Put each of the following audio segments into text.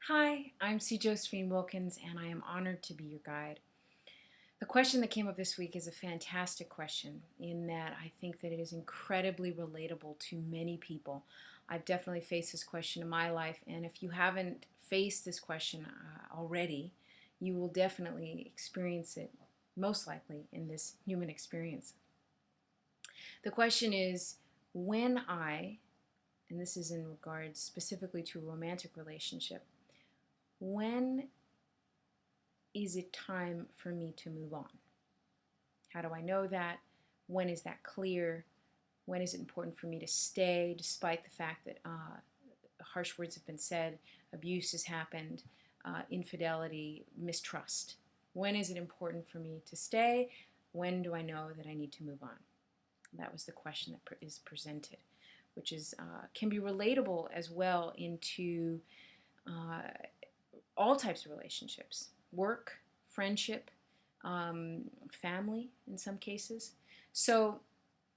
Hi, I'm C. Josephine Wilkins, and I am honored to be your guide. The question that came up this week is a fantastic question in that I think that it is incredibly relatable to many people. I've definitely faced this question in my life, and if you haven't faced this question already, you will definitely experience it, most likely, in this human experience. The question is, when and this is in regards specifically to a romantic relationship, when is it time for me to move on? How do I know that? When is that clear? When is it important for me to stay despite the fact that harsh words have been said, abuse has happened, infidelity, mistrust? When is it important for me to stay? When do I know that I need to move on? That was the question that is presented, which is can be relatable as well into uh, all types of relationships, work, friendship, family in some cases. So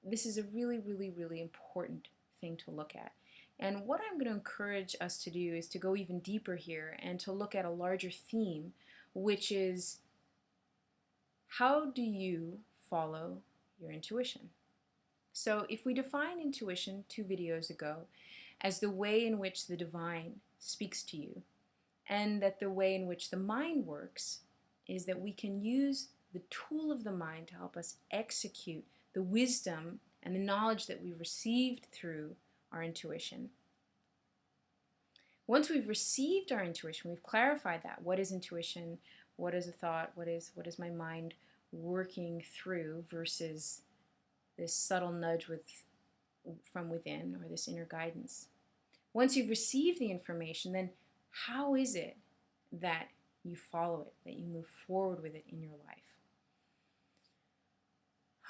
this is a really, really, really important thing to look at. And what I'm going to encourage us to do is to go even deeper here and to look at a larger theme, which is how do you follow your intuition? So if we define intuition 2 videos ago as the way in which the divine speaks to you, and that the way in which the mind works is that we can use the tool of the mind to help us execute the wisdom and the knowledge that we've received through our intuition. Once we've received our intuition, we've clarified that. What is intuition? What is a thought? What is my mind working through versus this subtle nudge from within, or this inner guidance? Once you've received the information, then how is it that you follow it, that you move forward with it in your life?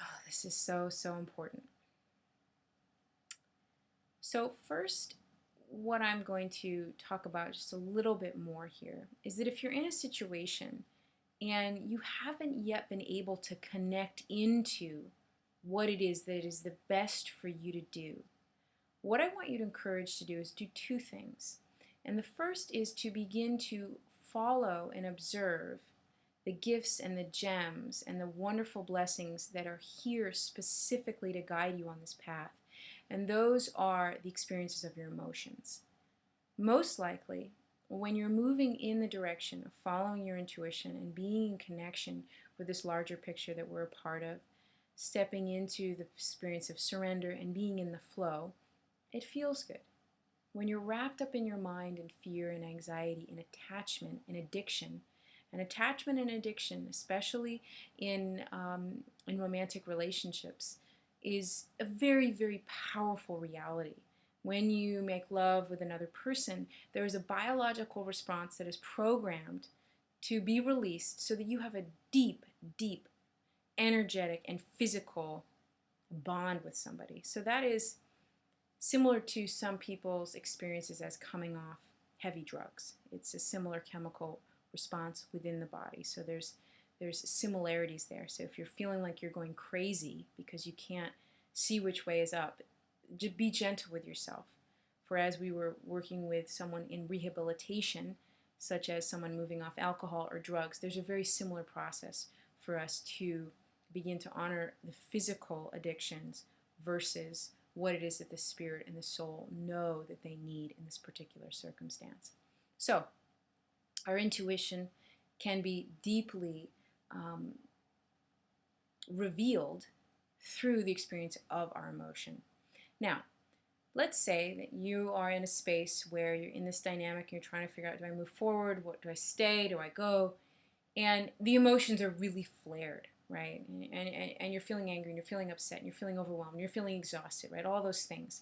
Oh, this is so, so important. So first, what I'm going to talk about just a little bit more here is that if you're in a situation and you haven't yet been able to connect into what it is that is the best for you to do, what I want you to encourage to do is do 2 things. And the first is to begin to follow and observe the gifts and the gems and the wonderful blessings that are here specifically to guide you on this path. And those are the experiences of your emotions. Most likely, when you're moving in the direction of following your intuition and being in connection with this larger picture that we're a part of, stepping into the experience of surrender and being in the flow, it feels good. When you're wrapped up in your mind in fear and anxiety and attachment and addiction, especially in romantic relationships, is a very, very powerful reality. When you make love with another person, there is a biological response that is programmed to be released so that you have a deep, deep, energetic, and physical bond with somebody. So that is similar to some people's experiences as coming off heavy drugs. It's a similar chemical response within the body. So there's similarities there. So if you're feeling like you're going crazy because you can't see which way is up, just be gentle with yourself. For as we were working with someone in rehabilitation, such as someone moving off alcohol or drugs, there's a very similar process for us to begin to honor the physical addictions versus what it is that the spirit and the soul know that they need in this particular circumstance. So, our intuition can be deeply revealed through the experience of our emotion. Now, let's say that you are in a space where you're in this dynamic and you're trying to figure out, do I move forward? What do I stay? Do I go? And the emotions are really flared, right? And you're feeling angry, and you're feeling upset, and you're feeling overwhelmed, and you're feeling exhausted, right? All those things.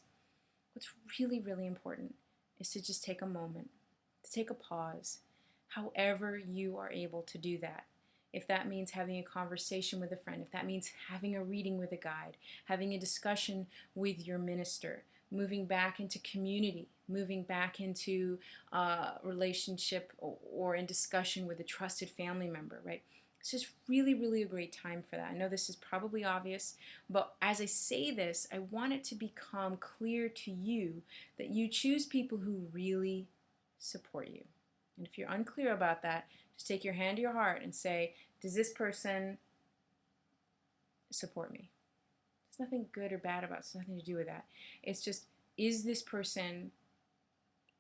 What's really, really important is to just take a moment, to take a pause, however you are able to do that. If that means having a conversation with a friend, if that means having a reading with a guide, having a discussion with your minister, moving back into community, moving back into relationship or in discussion with a trusted family member, right? It's just really, really a great time for that. I know this is probably obvious, but as I say this, I want it to become clear to you that you choose people who really support you. And if you're unclear about that, just take your hand to your heart and say, does this person support me? There's nothing good or bad about it. It's nothing to do with that. It's just, is this person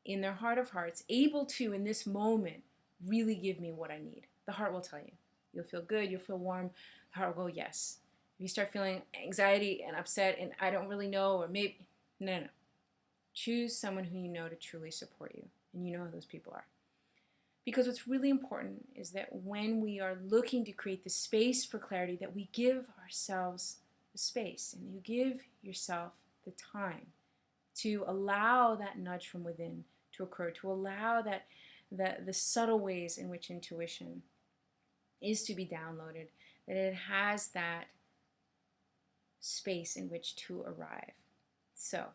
in their heart of hearts able to, in this moment, really give me what I need? The heart will tell you. You'll feel good, you'll feel warm. The heart will go, yes. If you start feeling anxiety and upset and I don't really know, or maybe, no. Choose someone who you know to truly support you, and you know who those people are. Because what's really important is that when we are looking to create the space for clarity, that we give ourselves the space and you give yourself the time to allow that nudge from within to occur, to allow that the subtle ways in which intuition is to be downloaded, that it has that space in which to arrive. So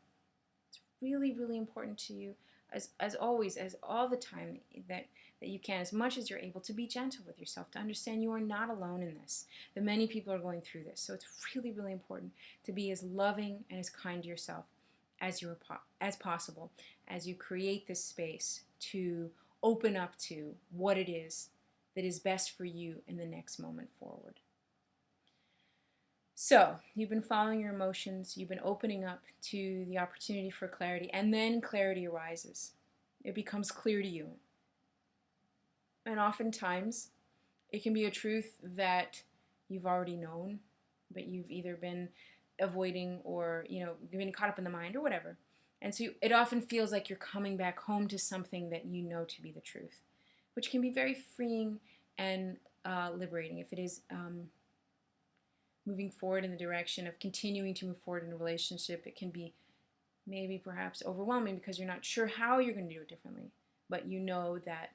it's really, really important to you, as always, as all the time that you can, as much as you're able, to be gentle with yourself, to understand you are not alone in this, that many people are going through this. So it's really, really important to be as loving and as kind to yourself as possible as you create this space to open up to what it is that is best for you in the next moment forward. So you've been following your emotions, you've been opening up to the opportunity for clarity, and then clarity arises. It becomes clear to you. And oftentimes, it can be a truth that you've already known, but you've either been avoiding or, been caught up in the mind or whatever. And so it often feels like you're coming back home to something that you know to be the truth, which can be very freeing and liberating if it is moving forward in the direction of continuing to move forward in a relationship. It can be maybe perhaps overwhelming because you're not sure how you're going to do it differently, but you know that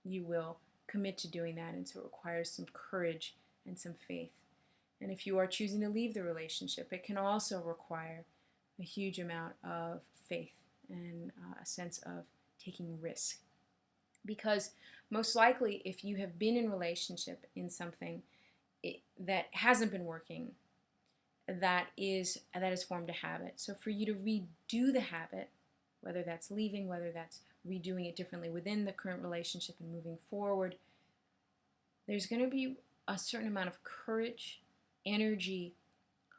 you will commit to doing that, and so it requires some courage and some faith. And if you are choosing to leave the relationship, it can also require a huge amount of faith and a sense of taking risk. Because most likely, if you have been in relationship in something that hasn't been working, that is formed a habit. So for you to redo the habit, whether that's leaving, whether that's redoing it differently within the current relationship and moving forward, there's going to be a certain amount of courage, energy,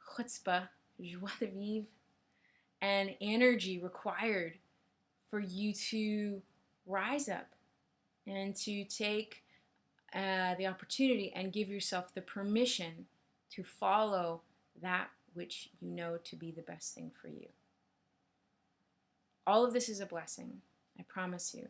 chutzpah, joie de vivre, and energy required for you to rise up and to take the opportunity and give yourself the permission to follow that which you know to be the best thing for you. All of this is a blessing, I promise you.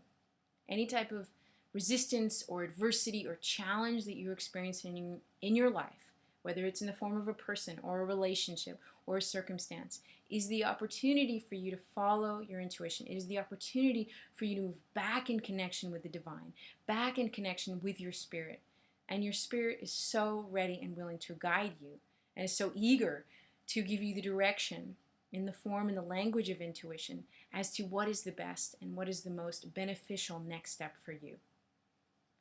Any type of resistance or adversity or challenge that you're experiencing in your life, whether it's in the form of a person or a relationship or a circumstance, is the opportunity for you to follow your intuition. It is the opportunity for you to move back in connection with the divine, back in connection with your spirit. And your spirit is so ready and willing to guide you and is so eager to give you the direction in the form and the language of intuition as to what is the best and what is the most beneficial next step for you.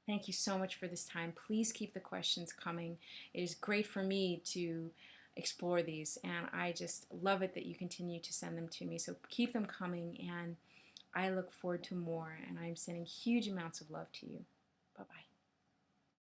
Thank you so much for this time. Please keep the questions coming. It is great for me to explore these, and I just love it that you continue to send them to me. So keep them coming, and I look forward to more, and I'm sending huge amounts of love to you. Bye-bye.